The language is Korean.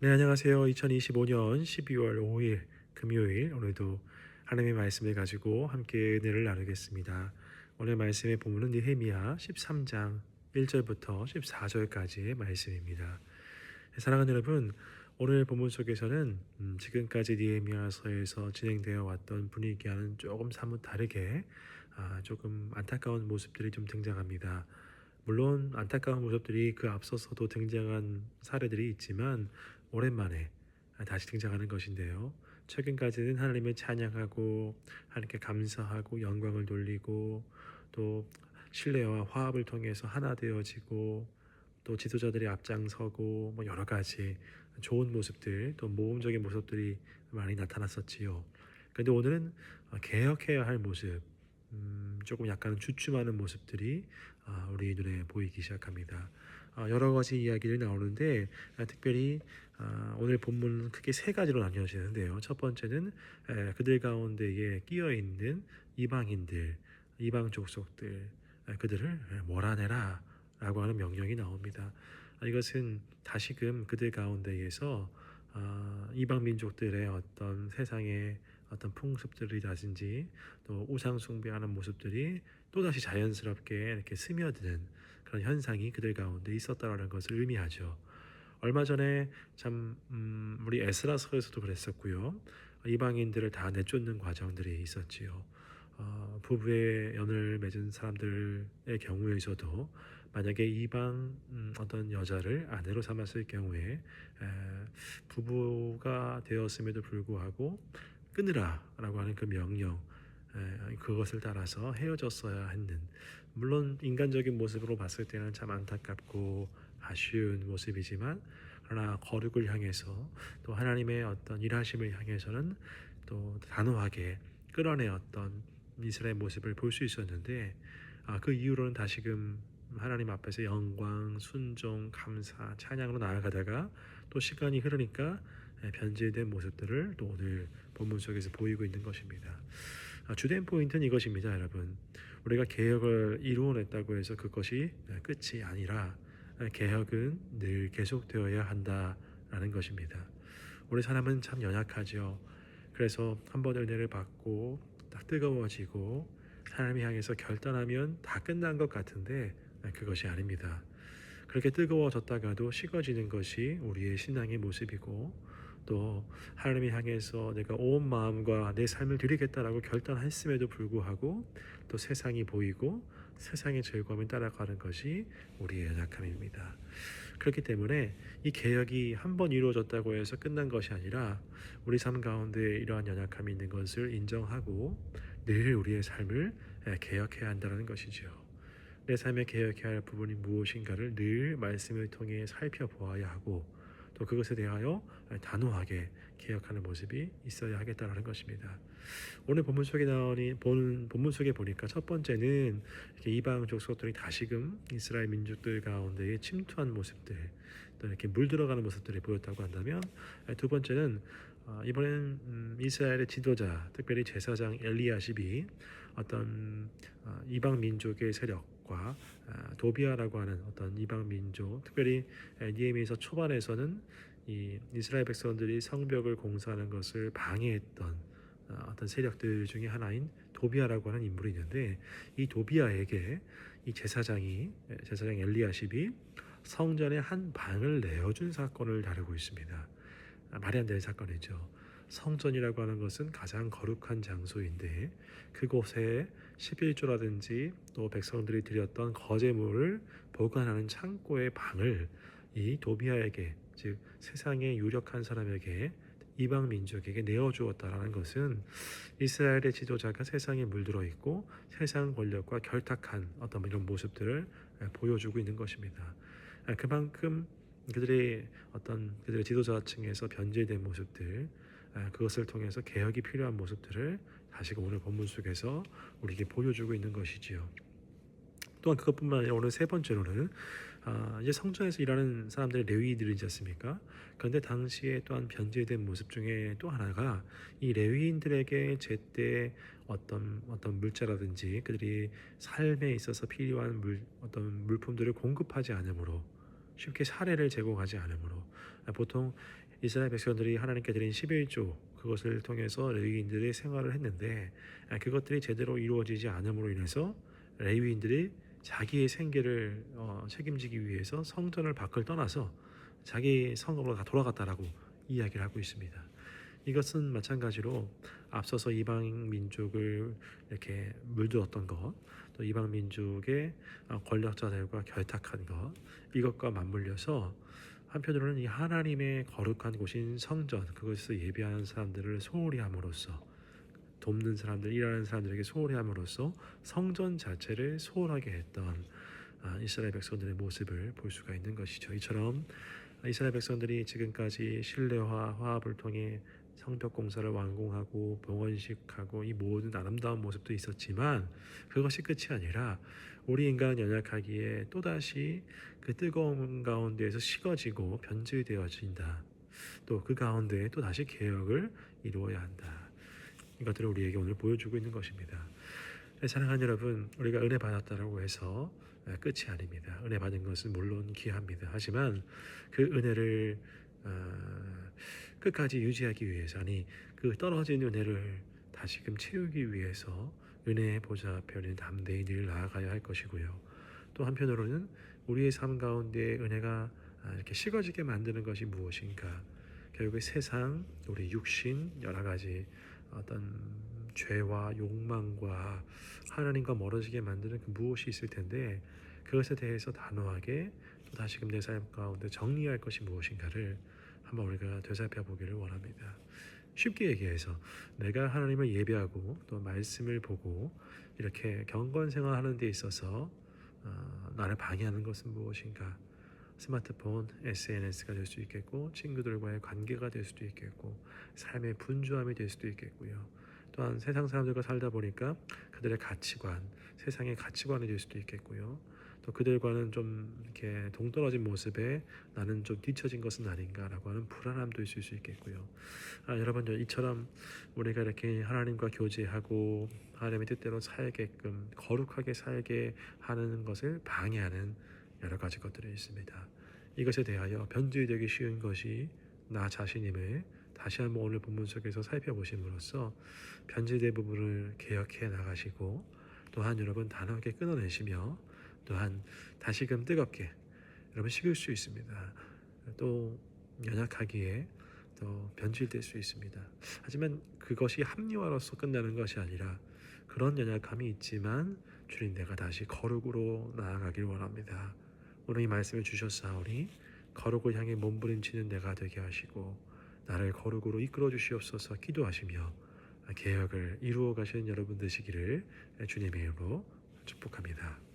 네, 안녕하세요. 2025년 12월 5일 금요일 오늘도 하나님의 말씀을 가지고 함께 은혜를 나누겠습니다. 오늘 말씀의 본문은 느헤미야 13장 1절부터 14절까지의 말씀입니다. 사랑하는 여러분, 오늘 본문 속에서는 지금까지 느헤미야서에서 진행되어 왔던 분위기와는 조금 사뭇 다르게 조금 안타까운 모습들이 좀 등장합니다. 물론 안타까운 모습들이 그 앞서서도 등장한 사례들이 있지만 오랜만에 다시 등장하는 것인데요. 최근까지는 하나님을 찬양하고 하나님께 감사하고 영광을 돌리고 또 신뢰와 화합을 통해서 하나 되어지고 또 지도자들이 앞장서고 뭐 여러 가지 좋은 모습들 또 모험적인 모습들이 많이 나타났었지요. 그런데 오늘은 개혁해야 할 모습, 조금 약간 주춤하는 모습들이 우리 눈에 보이기 시작합니다. 여러 가지 이야기를 나오는데 특별히 오늘 본문은 크게 세 가지로 나뉘어지는데요. 첫 번째는 그들 가운데에 끼어 있는 이방인들, 이방 족속들, 그들을 몰아내라 라고 하는 명령이 나옵니다. 이것은 다시금 그들 가운데에서 이방 민족들의 어떤 세상의 어떤 풍습들이라든지 또 우상 숭배하는 모습들이 또다시 자연스럽게 이렇게 스며드는 그런 현상이 그들 가운데 있었다라는 것을 의미하죠. 얼마 전에 참 우리 에스라서에서도 그랬었고요. 이방인들을 다 내쫓는 과정들이 있었지요. 부부의 연을 맺은 사람들의 경우에서도 만약에 이방 어떤 여자를 아내로 삼았을 경우에 부부가 되었음에도 불구하고 끊으라라고 하는 그 명령, 그것을 따라서 헤어졌어야 했는, 물론 인간적인 모습으로 봤을 때는 참 안타깝고 아쉬운 모습이지만 그러나 거룩을 향해서 또 하나님의 어떤 일하심을 향해서는 또 단호하게 끌어내었던 이스라엘 모습을 볼 수 있었는데 그 이후로는 다시금 하나님 앞에서 영광, 순종, 감사, 찬양으로 나아가다가 또 시간이 흐르니까 변질된 모습들을 또 오늘 본문 속에서 보이고 있는 것입니다. 주된 포인트는 이것입니다, 여러분. 우리가 개혁을 이루어냈다고 해서 그것이 끝이 아니라 개혁은 늘 계속되어야 한다라는 것입니다. 우리 사람은 참 연약하죠. 그래서 한번 은혜를 받고 딱 뜨거워지고 하나님을 향해서 결단하면 다 끝난 것 같은데 그것이 아닙니다. 그렇게 뜨거워졌다가도 식어지는 것이 우리의 신앙의 모습이고 또 하나님을 향해서 내가 온 마음과 내 삶을 드리겠다라고 결단했음에도 불구하고 또 세상이 보이고 세상의 즐거움을 따라가는 것이 우리의 연약함입니다. 그렇기 때문에 이 개혁이 한 번 이루어졌다고 해서 끝난 것이 아니라 우리 삶 가운데 이러한 연약함이 있는 것을 인정하고 늘 우리의 삶을 개혁해야 한다는 것이죠. 내 삶에 개혁해야 할 부분이 무엇인가를 늘 말씀을 통해 살펴보아야 하고 또 그것에 대하여 단호하게 개혁하는 모습이 있어야 하겠다는 것입니다. 오늘 본문 속에 나오니 본문 속에 보니까 첫 번째는 이렇게 이방 족속들이 다시금 이스라엘 민족들 가운데에 침투한 모습들, 또 이렇게 물들어가는 모습들이 보였다고 한다면 두 번째는 이번에는 이스라엘의 지도자, 특별히 제사장 엘리야십이 어떤 이방 민족의 세력과 도비아라고 하는 어떤 이방 민족, 특별히 니에미서 초반에서는 이 이스라엘 백성들이 성벽을 공사하는 것을 방해했던 어떤 세력들 중에 하나인 도비아라고 하는 인물이 있는데 이 도비아에게 이 제사장 엘리야십이 성전의 한 방을 내어준 사건을 다루고 있습니다. 말이 안 되는 사건이죠. 성전이라고 하는 것은 가장 거룩한 장소인데 그곳에 11조라든지 또 백성들이 드렸던 거제물을 보관하는 창고의 방을 이 도비아에게, 즉 세상의 유력한 사람에게, 이방 민족에게 내어주었다라는 것은 이스라엘의 지도자가 세상에 물들어 있고 세상 권력과 결탁한 어떤 이런 모습들을 보여주고 있는 것입니다. 그만큼 그들의 지도자층에서 변질된 모습들, 그것을 통해서 개혁이 필요한 모습들을 다시금 오늘 본문 속에서 우리에게 보여주고 있는 것이지요. 또한 그것뿐만 아니라 오늘 세 번째로는 이제 성전에서 일하는 사람들이 레위인들이지 않습니까? 그런데 당시에 또한 변질된 모습 중에 또 하나가 이 레위인들에게 제때 어떤 물자라든지 그들이 삶에 있어서 필요한 어떤 물품들을 공급하지 않으므로, 쉽게 사례를 제공하지 않으므로, 보통 이스라엘 백성들이 하나님께 드린 11조 그것을 통해서 레위인들의 생활을 했는데 그것들이 제대로 이루어지지 않음으로 인해서 레위인들이 자기의 생계를 책임지기 위해서 성전을 밖을 떠나서 자기 성읍으로 다 돌아갔다라고 이야기를 하고 있습니다. 이것은 마찬가지로 앞서서 이방 민족을 이렇게 물들었던 것, 또 이방 민족의 권력자들과 결탁한 것, 이것과 맞물려서 한편으로는 이 하나님의 거룩한 곳인 성전, 그것을 예배하는 사람들을 소홀히 함으로써, 돕는 사람들, 일하는 사람들에게 소홀히 함으로써 성전 자체를 소홀하게 했던 이스라엘 백성들의 모습을 볼 수가 있는 것이죠. 이처럼 이스라엘 백성들이 지금까지 신뢰와 화합을 통해 성벽 공사를 완공하고 봉헌식하고 이 모든 아름다운 모습도 있었지만 그것이 끝이 아니라 우리 인간은 연약하기에 또다시 그 뜨거운 가운데에서 식어지고 변질되어진다. 또 그 가운데 또다시 개혁을 이루어야 한다. 이것들을 우리에게 오늘 보여주고 있는 것입니다. 사랑하는 여러분, 우리가 은혜 받았다라고 해서 끝이 아닙니다. 은혜 받은 것은 물론 귀합니다. 하지만 그 은혜를 끝까지 유지하기 위해서, 아니 그 떨어진 은혜를 다시금 채우기 위해서 은혜의 보좌 앞에 우리는 담대히 늘 나아가야 할 것이고요. 또 한편으로는 우리의 삶 가운데 은혜가 이렇게 식어지게 만드는 것이 무엇인가? 결국에 세상, 우리 육신, 여러 가지 어떤 죄와 욕망과 하나님과 멀어지게 만드는 그 무엇이 있을 텐데 그것에 대해서 단호하게 또 다시금 내 삶 가운데 정리할 것이 무엇인가를 한번 우리가 되살펴 보기를 원합니다. 쉽게 얘기해서 내가 하나님을 예배하고 또 말씀을 보고 이렇게 경건 생활하는 데 있어서 나를 방해하는 것은 무엇인가? 스마트폰, SNS가 될 수 있겠고 친구들과의 관계가 될 수도 있겠고 삶의 분주함이 될 수도 있겠고요. 또한 세상 사람들과 살다 보니까 그들의 가치관, 세상의 가치관이 될 수도 있겠고요. 또 그들과는 좀 이렇게 동떨어진 모습에 나는 좀 뒤처진 것은 아닌가라고 하는 불안함도 있을 수 있겠고요. 여러분, 이처럼 우리가 이렇게 하나님과 교제하고 하나님의 뜻대로 살게끔 거룩하게 살게 하는 것을 방해하는 여러 가지 것들이 있습니다. 이것에 대하여 변질되기 쉬운 것이 나 자신임을 다시 한번 오늘 본문 속에서 살펴보심으로써 변질된 부분을 개혁해 나가시고 또한 여러분 단호하게 끊어내시며 또한 다시금 뜨겁게 여러분 식을 수 있습니다. 또 연약하기에 또 변질될 수 있습니다. 하지만 그것이 합리화로서 끝나는 것이 아니라 그런 연약함이 있지만 주님 내가 다시 거룩으로 나아가길 원합니다. 오늘 이 말씀을 주셨사오니 거룩을 향해 몸부림치는 내가 되게 하시고 나를 거룩으로 이끌어 주시옵소서 기도하시며 개혁을 이루어 가시는 여러분 되시기를 주님의 이름으로 축복합니다.